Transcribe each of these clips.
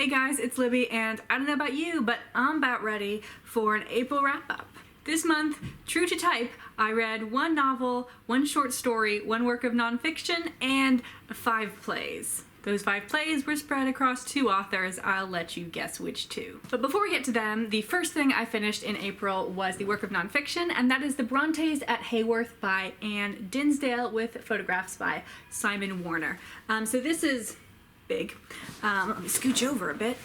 Hey guys, it's Libby, and I don't know about you, but I'm about ready for an April wrap-up. This month, true to type, I read one novel, one short story, one work of nonfiction, and 5 plays. Those 5 plays were spread across 2 authors. I'll let you guess which 2. But before we get to them, the first thing I finished in April was the work of nonfiction, and that is The Brontes at Haworth by Anne Dinsdale with photographs by Simon Warner. So this is big. Let me scooch over a bit.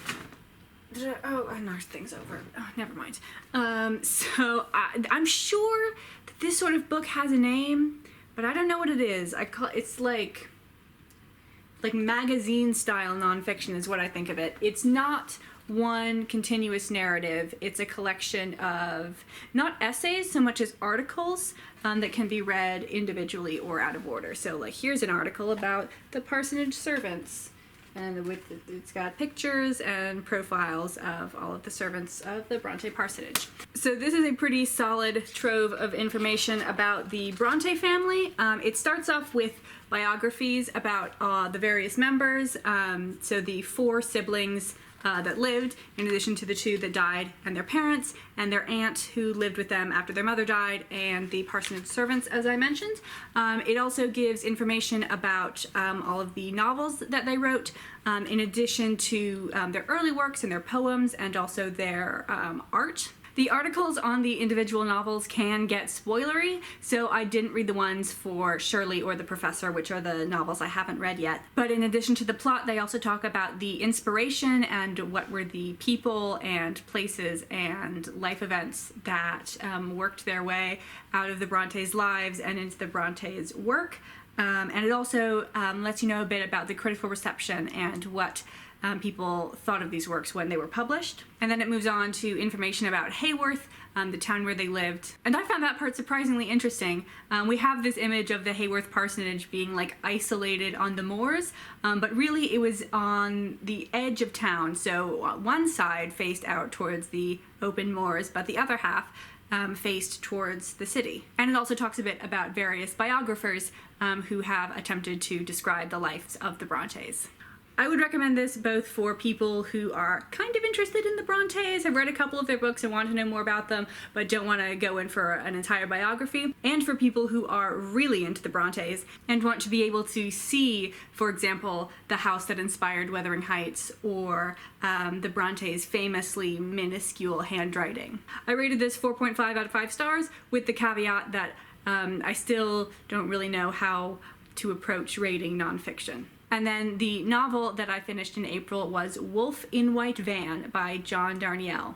I knocked things over. Oh, never mind. I'm sure that this sort of book has a name, but I don't know what it is. It's like magazine style nonfiction is what I think of it. It's not one continuous narrative. It's a collection of not essays so much as articles that can be read individually or out of order. So like here's an article about the parsonage servants, and it's got pictures and profiles of all of the servants of the Bronte parsonage. So this is a pretty solid trove of information about the Bronte family. It starts off with biographies about the various members, so the 4 siblings that lived, in addition to the 2 that died, and their parents, and their aunt who lived with them after their mother died, and the parsonage servants, as I mentioned. It also gives information about all of the novels that they wrote, in addition to their early works and their poems, and also their art. The articles on the individual novels can get spoilery, so I didn't read the ones for Shirley or The Professor, which are the novels I haven't read yet. But in addition to the plot, they also talk about the inspiration and what were the people and places and life events that worked their way out of the Brontes' lives and into the Brontes' work. And it also lets you know a bit about the critical reception and what people thought of these works when they were published. And then it moves on to information about Haworth, the town where they lived. And I found that part surprisingly interesting. We have this image of the Haworth parsonage being like isolated on the moors, but really it was on the edge of town. So one side faced out towards the open moors, but the other half faced towards the city. And it also talks a bit about various biographers who have attempted to describe the lives of the Brontes. I would recommend this both for people who are kind of interested in the Brontes, have read a couple of their books and want to know more about them, but don't want to go in for an entire biography, and for people who are really into the Brontes and want to be able to see, for example, the house that inspired Wuthering Heights, or the Brontes' famously minuscule handwriting. I rated this 4.5 out of 5 stars, with the caveat that I still don't really know how to approach rating nonfiction. And then the novel that I finished in April was Wolf in White Van by John Darnielle.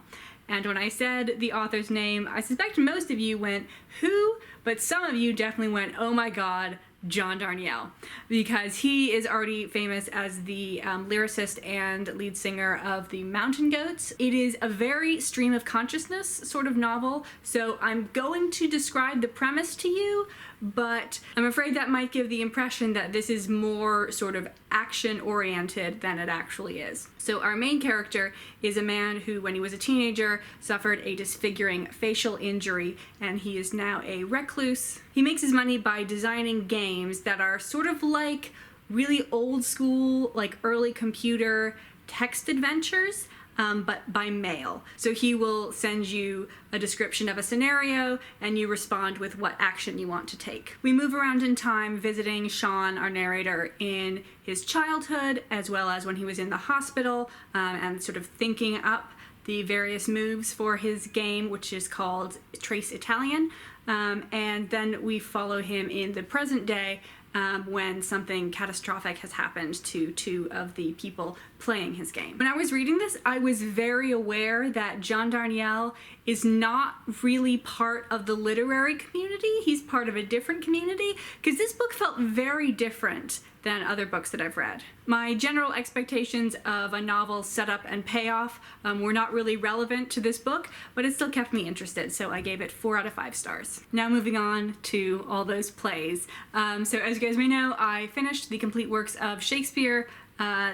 And when I said the author's name, I suspect most of you went, who? But some of you definitely went, oh my god, John Darnielle, because he is already famous as the lyricist and lead singer of the Mountain Goats. It is a very stream of consciousness sort of novel, so I'm going to describe the premise to you, but I'm afraid that might give the impression that this is more sort of action-oriented than it actually is. So our main character is a man who, when he was a teenager, suffered a disfiguring facial injury, and he is now a recluse. He makes his money by designing games that are sort of like really old school, like early computer text adventures, but by mail. So he will send you a description of a scenario and you respond with what action you want to take. We move around in time, visiting Sean, our narrator, in his childhood as well as when he was in the hospital, and sort of thinking up the various moves for his game, which is called Trace Italian. And then we follow him in the present day when something catastrophic has happened to 2 of the people playing his game. When I was reading this, I was very aware that John Darnielle is not really part of the literary community. He's part of a different community, because this book felt very different than other books that I've read. My general expectations of a novel setup and payoff were not really relevant to this book, but it still kept me interested, so I gave it 4 out of 5 stars. Now moving on to all those plays. So as you guys may know, I finished the complete works of Shakespeare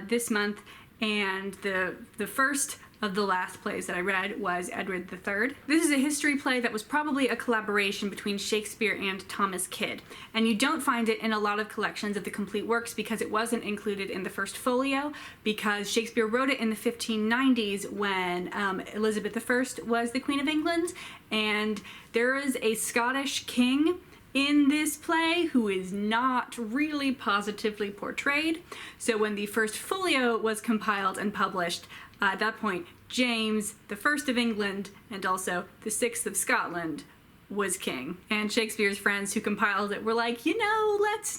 this month, and the first of the last plays that I read was Edward III. This is a history play that was probably a collaboration between Shakespeare and Thomas Kyd, and you don't find it in a lot of collections of the complete works because it wasn't included in the first folio, because Shakespeare wrote it in the 1590s when Elizabeth I was the Queen of England, and there is a Scottish king in this play who is not really positively portrayed. So when the first folio was compiled and published, at that point, James, the First of England, and also the Sixth of Scotland, was king. And Shakespeare's friends who compiled it were like, let's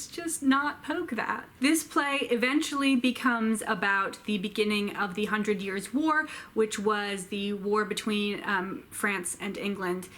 just not poke that. This play eventually becomes about the beginning of the 100 Years' War, which was the war between France and England,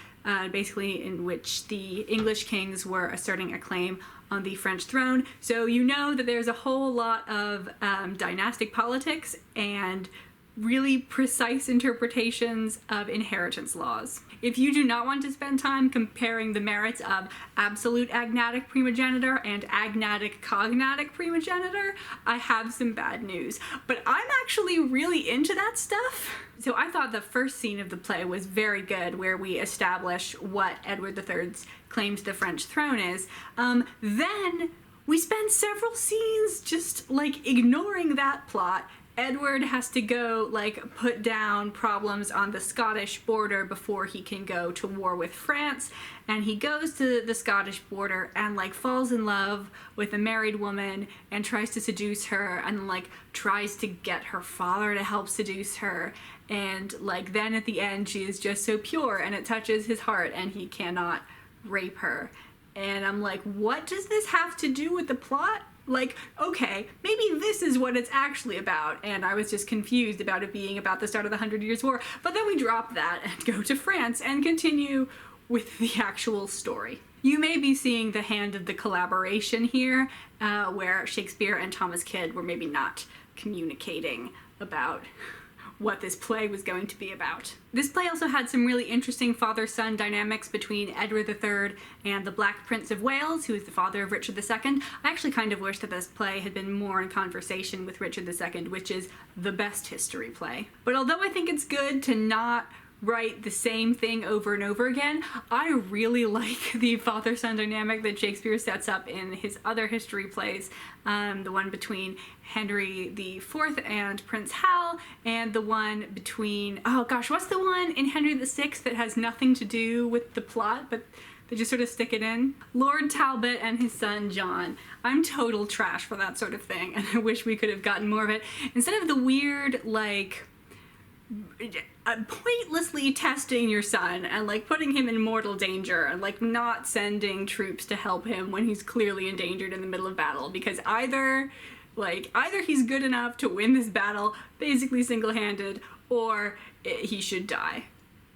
basically in which the English kings were asserting a claim on the French throne. So you know that there's a whole lot of dynastic politics and really precise interpretations of inheritance laws. If you do not want to spend time comparing the merits of absolute agnatic primogeniture and agnatic cognatic primogeniture, I have some bad news. But I'm actually really into that stuff. So I thought the first scene of the play was very good, where we establish what Edward III's claim to the French throne is. Then we spend several scenes just ignoring that plot. Edward has to go put down problems on the Scottish border before he can go to war with France, and he goes to the Scottish border and falls in love with a married woman and tries to seduce her, and tries to get her father to help seduce her, and then at the end she is just so pure and it touches his heart and he cannot rape her. And I'm like, what does this have to do with the plot? Okay, maybe this is what it's actually about, and I was just confused about it being about the start of the 100 Years' War. But then we drop that and go to France and continue with the actual story. You may be seeing the hand of the collaboration here, where Shakespeare and Thomas Kyd were maybe not communicating about what this play was going to be about. This play also had some really interesting father-son dynamics between Edward III and the Black Prince of Wales, who is the father of Richard II. I actually kind of wish that this play had been more in conversation with Richard II, which is the best history play. But although I think it's good to not write the same thing over and over again, I really like the father-son dynamic that Shakespeare sets up in his other history plays, the one between Henry IV and Prince Hal, and the one between, what's the one in Henry VI that has nothing to do with the plot, but they just sort of stick it in? Lord Talbot and his son John. I'm total trash for that sort of thing, and I wish we could have gotten more of it. Instead of the weird, pointlessly testing your son and putting him in mortal danger and not sending troops to help him when he's clearly endangered in the middle of battle, because either he's good enough to win this battle basically single-handed, or he should die.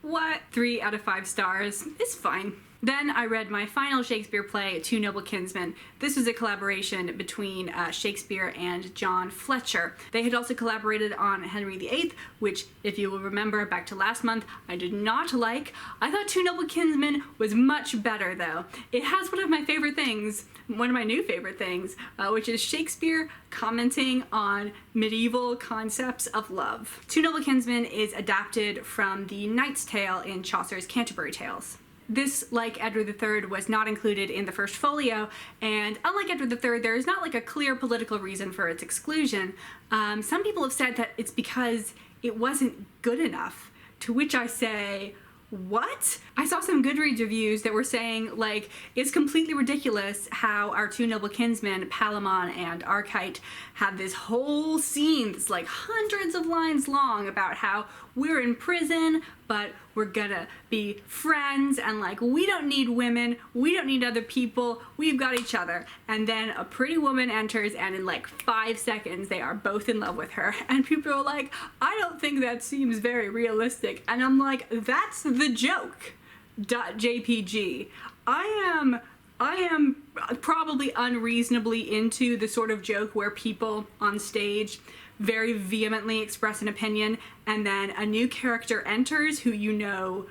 What? 3 out of 5 stars. It's fine. Then I read my final Shakespeare play, Two Noble Kinsmen. This was a collaboration between Shakespeare and John Fletcher. They had also collaborated on Henry VIII, which, if you will remember back to last month, I did not like. I thought Two Noble Kinsmen was much better, though. It has one of my new favorite things, which is Shakespeare commenting on medieval concepts of love. Two Noble Kinsmen is adapted from the Knight's Tale in Chaucer's Canterbury Tales. This, like Edward III, was not included in the first folio, and unlike Edward III, there is not a clear political reason for its exclusion. Some people have said that it's because it wasn't good enough, to which I say, what? I saw some Goodreads reviews that were saying, it's completely ridiculous how our two noble kinsmen, Palamon and Archite, had this whole scene that's hundreds of lines long about how we're in prison, but we're gonna be friends, and we don't need women, we don't need other people, we've got each other. And then a pretty woman enters, and in 5 seconds they are both in love with her. And people are like, I don't think that seems very realistic. And I'm like, that's the joke. JPG. I am probably unreasonably into the sort of joke where people on stage very vehemently express an opinion, and then a new character enters who you know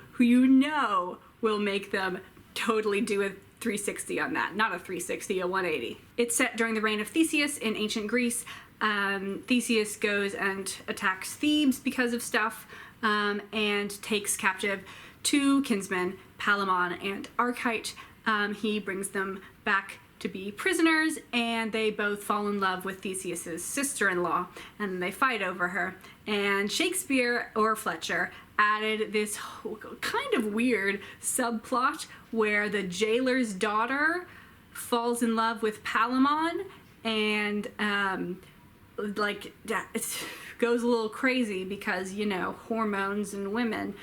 will make them totally do a 360 on that. Not a 360, a 180. It's set during the reign of Theseus in ancient Greece. Theseus goes and attacks Thebes because of stuff, and takes captive two kinsmen, Palamon and Archite. He brings them back to be prisoners, and they both fall in love with Theseus's sister-in-law, and they fight over her. And Shakespeare, or Fletcher, added this kind of weird subplot where the jailer's daughter falls in love with Palamon, and like it goes a little crazy because, you know, hormones and women.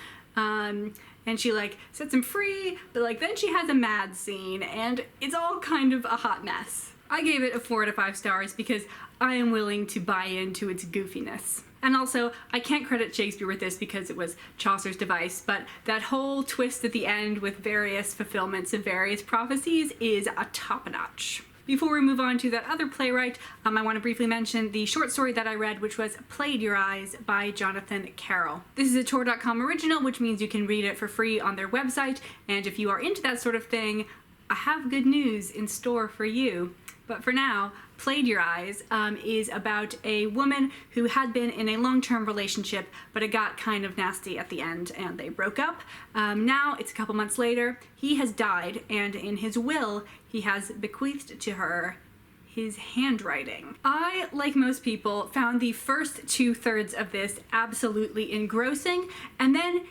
And she like sets him free, but like then she has a mad scene, and it's all kind of a hot mess. I gave it a 4 out of 5 stars because I am willing to buy into its goofiness. And also, I can't credit Shakespeare with this because it was Chaucer's device, but that whole twist at the end with various fulfillments of various prophecies is a top-notch. Before we move on to that other playwright, I want to briefly mention the short story that I read, which was Played Your Eyes by Jonathan Carroll. This is a Tor.com original, which means you can read it for free on their website, and if you are into that sort of thing, I have good news in store for you. But for now, Played Your Eyes is about a woman who had been in a long-term relationship, but it got kind of nasty at the end and they broke up. Now it's a couple months later, he has died, and in his will, he has bequeathed to her his handwriting. I, like most people, found the first 2/3 of this absolutely engrossing, and then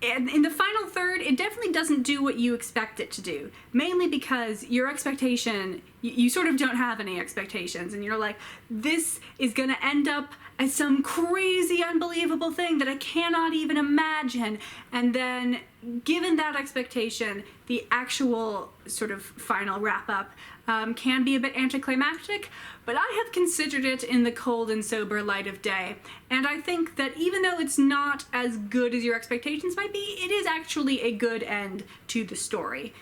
in the final third, it definitely doesn't do what you expect it to do. Mainly because your expectation, you sort of don't have any expectations, and you're like, this is gonna end up as some crazy, unbelievable thing that I cannot even imagine. And then, given that expectation, the actual sort of final wrap-up can be a bit anticlimactic, but I have considered it in the cold and sober light of day. And I think that even though it's not as good as your expectations might be, it is actually a good end to the story.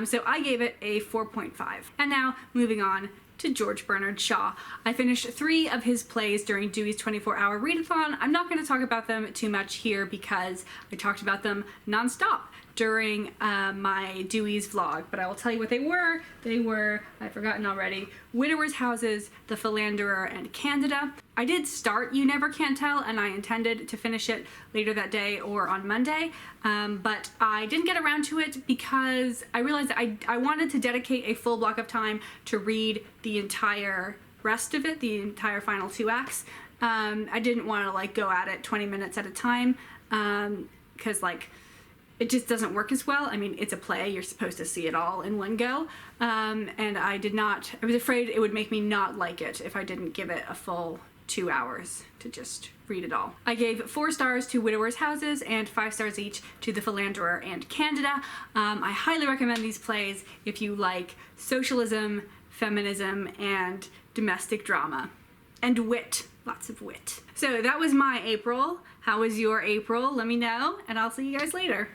So I gave it a 4.5. And now, moving on to George Bernard Shaw. I finished 3 of his plays during Dewey's 24-hour readathon. I'm not going to talk about them too much here because I talked about them nonstop during my Dewey's vlog, but I will tell you what they were. They were, I've forgotten already, Widower's Houses, The Philanderer, and Candida. I did start You Never Can Tell, and I intended to finish it later that day or on Monday, but I didn't get around to it because I realized that I wanted to dedicate a full block of time to read the entire rest of it, the entire final 2 acts. I didn't want to like go at it 20 minutes at a time, because like it just doesn't work as well. I mean, it's a play, you're supposed to see it all in one go, and I was afraid it would make me not like it if I didn't give it a full 2 hours to just read it all. I gave 4 stars to Widower's Houses and 5 stars each to The Philanderer and Candida. I highly recommend these plays if you like socialism, feminism, and domestic drama. And wit. Lots of wit. So that was my April. How was your April? Let me know, and I'll see you guys later.